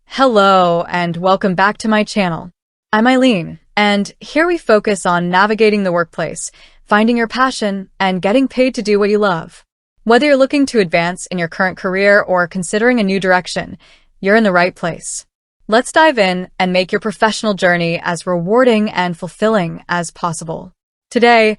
Hello, and welcome back to my channel. I'm Eileen, and here we focus on navigating the workplace, finding your passion, and getting paid to do what you love. Whether you're looking to advance in your current career or considering a new direction, you're in the right place. Let's dive in and make your professional journey as rewarding and fulfilling as possible. Today,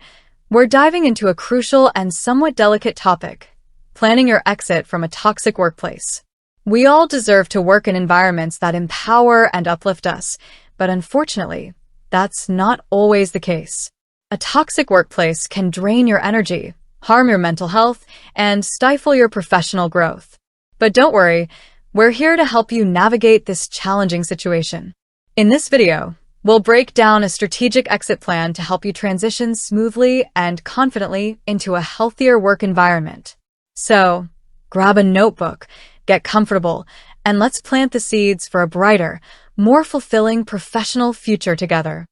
we're diving into a crucial and somewhat delicate topic: planning your exit from a toxic workplace. We all deserve to work in environments that empower and uplift us, but unfortunately, that's not always the case. A toxic workplace can drain your energy, harm your mental health, and stifle your professional growth. But don't worry, we're here to help you navigate this challenging situation. In this video, we'll break down a strategic exit plan to help you transition smoothly and confidently into a healthier work environment. So, grab a notebook, get comfortable, and let's plant the seeds for a brighter, more fulfilling professional future together.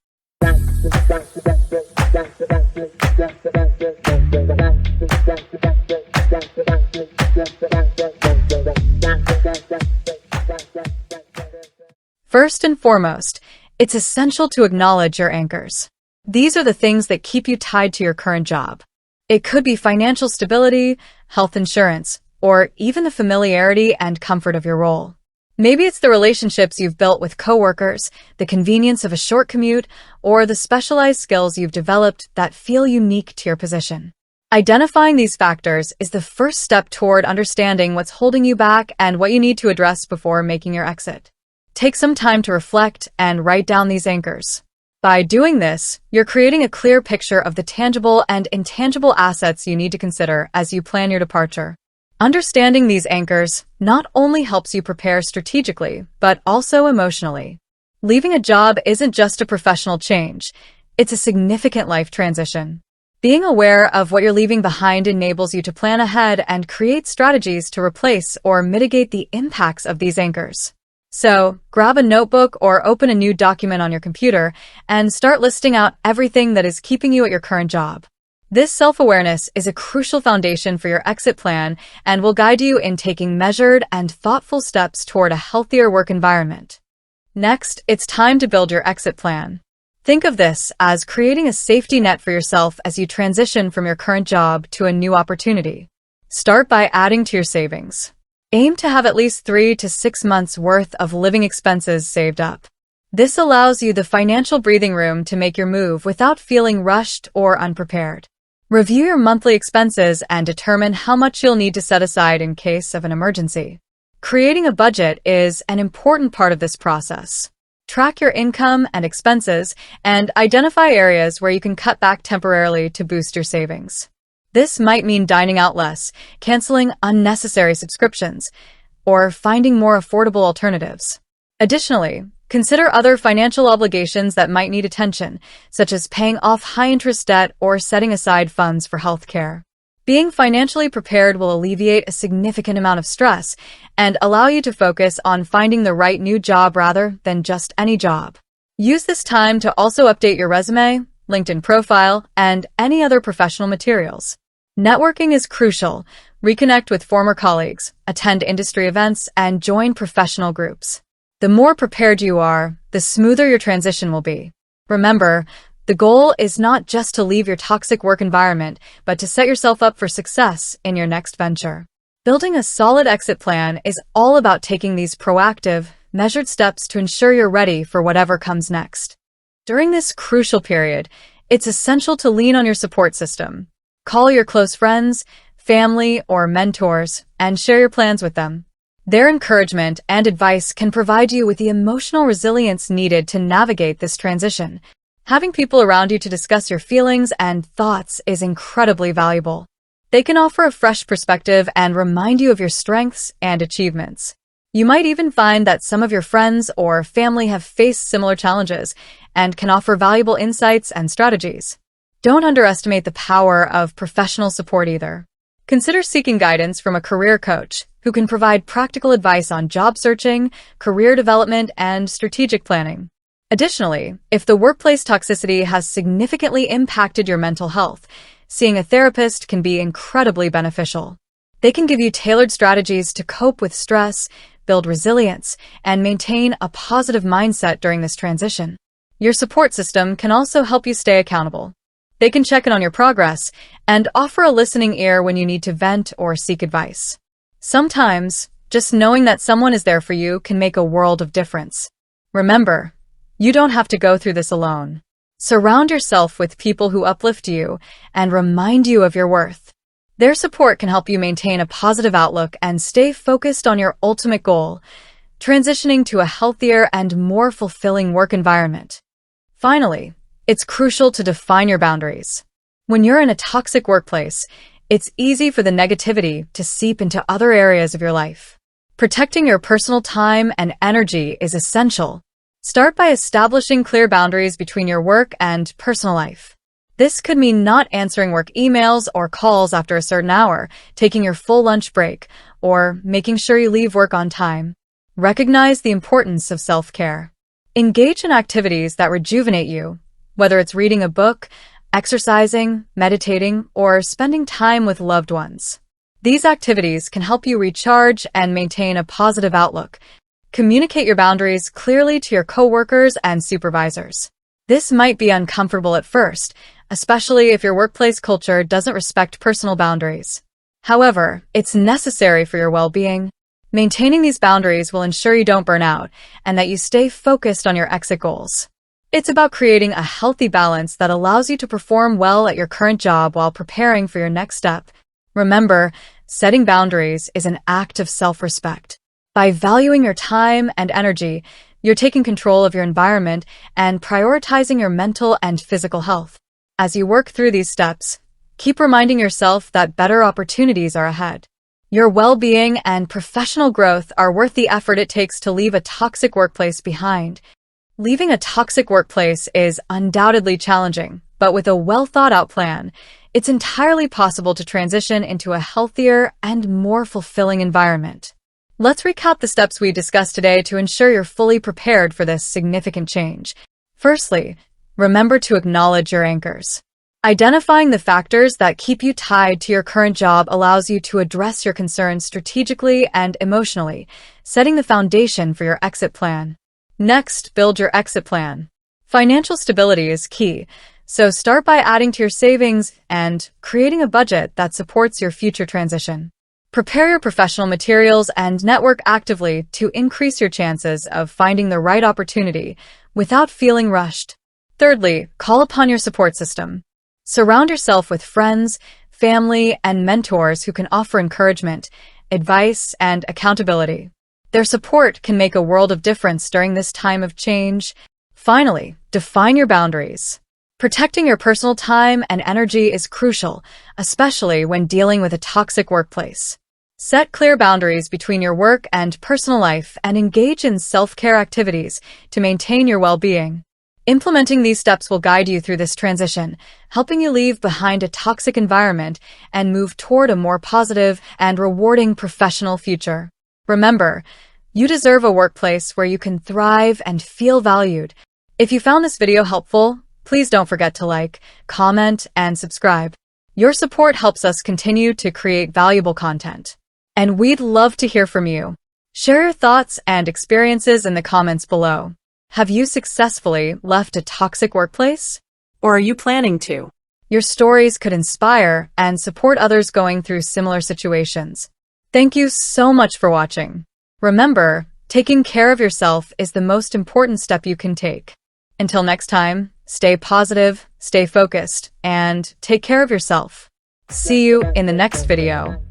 First and foremost, it's essential to acknowledge your anchors. These are the things that keep you tied to your current job. It could be financial stability, health insurance, or even the familiarity and comfort of your role. Maybe it's the relationships you've built with coworkers, the convenience of a short commute, or the specialized skills you've developed that feel unique to your position. Identifying these factors is the first step toward understanding what's holding you back and what you need to address before making your exit. Take some time to reflect and write down these anchors. By doing this, you're creating a clear picture of the tangible and intangible assets you need to consider as you plan your departure. Understanding these anchors not only helps you prepare strategically, but also emotionally. Leaving a job isn't just a professional change, it's a significant life transition. Being aware of what you're leaving behind enables you to plan ahead and create strategies to replace or mitigate the impacts of these anchors. So, grab a notebook or open a new document on your computer and start listing out everything that is keeping you at your current job. This self-awareness is a crucial foundation for your exit plan and will guide you in taking measured and thoughtful steps toward a healthier work environment. Next, it's time to build your exit plan. Think of this as creating a safety net for yourself as you transition from your current job to a new opportunity. Start by adding to your savings. Aim to have at least 3 to 6 months' worth of living expenses saved up. This allows you the financial breathing room to make your move without feeling rushed or unprepared. Review your monthly expenses and determine how much you'll need to set aside in case of an emergency. Creating a budget is an important part of this process. Track your income and expenses and identify areas where you can cut back temporarily to boost your savings. This might mean dining out less, canceling unnecessary subscriptions, or finding more affordable alternatives. Additionally, consider other financial obligations that might need attention, such as paying off high-interest debt or setting aside funds for healthcare. Being financially prepared will alleviate a significant amount of stress and allow you to focus on finding the right new job rather than just any job. Use this time to also update your resume, LinkedIn profile, and any other professional materials. Networking is crucial. Reconnect with former colleagues, attend industry events, and join professional groups. The more prepared you are, the smoother your transition will be. Remember, the goal is not just to leave your toxic work environment, but to set yourself up for success in your next venture. Building a solid exit plan is all about taking these proactive, measured steps to ensure you're ready for whatever comes next. During this crucial period, it's essential to lean on your support system. Call your close friends, family, or mentors, and share your plans with them. Their encouragement and advice can provide you with the emotional resilience needed to navigate this transition. Having people around you to discuss your feelings and thoughts is incredibly valuable. They can offer a fresh perspective and remind you of your strengths and achievements. You might even find that some of your friends or family have faced similar challenges and can offer valuable insights and strategies. Don't underestimate the power of professional support either. Consider seeking guidance from a career coach who can provide practical advice on job searching, career development, and strategic planning. Additionally, if the workplace toxicity has significantly impacted your mental health, seeing a therapist can be incredibly beneficial. They can give you tailored strategies to cope with stress, build resilience, and maintain a positive mindset during this transition. Your support system can also help you stay accountable. They can check in on your progress and offer a listening ear when you need to vent or seek advice. Sometimes, just knowing that someone is there for you can make a world of difference. Remember, you don't have to go through this alone. Surround yourself with people who uplift you and remind you of your worth. Their support can help you maintain a positive outlook and stay focused on your ultimate goal, transitioning to a healthier and more fulfilling work environment. Finally, it's crucial to define your boundaries. When you're in a toxic workplace, it's easy for the negativity to seep into other areas of your life. Protecting your personal time and energy is essential. Start by establishing clear boundaries between your work and personal life. This could mean not answering work emails or calls after a certain hour, taking your full lunch break, or making sure you leave work on time. Recognize the importance of self-care. Engage in activities that rejuvenate you, whether it's reading a book, exercising, meditating, or spending time with loved ones. These activities can help you recharge and maintain a positive outlook. Communicate your boundaries clearly to your coworkers and supervisors. This might be uncomfortable at first, especially if your workplace culture doesn't respect personal boundaries. However, it's necessary for your well-being. Maintaining these boundaries will ensure you don't burn out and that you stay focused on your exit goals. It's about creating a healthy balance that allows you to perform well at your current job while preparing for your next step. Remember, setting boundaries is an act of self-respect. By valuing your time and energy, you're taking control of your environment and prioritizing your mental and physical health. As you work through these steps, keep reminding yourself that better opportunities are ahead. Your well-being and professional growth are worth the effort it takes to leave a toxic workplace behind. Leaving a toxic workplace is undoubtedly challenging, but with a well-thought-out plan, it's entirely possible to transition into a healthier and more fulfilling environment. Let's recap the steps we discussed today to ensure you're fully prepared for this significant change. Firstly, remember to acknowledge your anchors. Identifying the factors that keep you tied to your current job allows you to address your concerns strategically and emotionally, setting the foundation for your exit plan. Next, build your exit plan. Financial stability is key, so start by adding to your savings and creating a budget that supports your future transition. Prepare your professional materials and network actively to increase your chances of finding the right opportunity without feeling rushed. Thirdly, call upon your support system. Surround yourself with friends, family, and mentors who can offer encouragement, advice, and accountability. Their support can make a world of difference during this time of change. Finally, define your boundaries. Protecting your personal time and energy is crucial, especially when dealing with a toxic workplace. Set clear boundaries between your work and personal life and engage in self-care activities to maintain your well-being. Implementing these steps will guide you through this transition, helping you leave behind a toxic environment and move toward a more positive and rewarding professional future. Remember, you deserve a workplace where you can thrive and feel valued. If you found this video helpful, please don't forget to like, comment, and subscribe. Your support helps us continue to create valuable content. And we'd love to hear from you. Share your thoughts and experiences in the comments below. Have you successfully left a toxic workplace? Or are you planning to? Your stories could inspire and support others going through similar situations. Thank you so much for watching. Remember, taking care of yourself is the most important step you can take. Until next time, stay positive, stay focused, and take care of yourself. See you in the next video.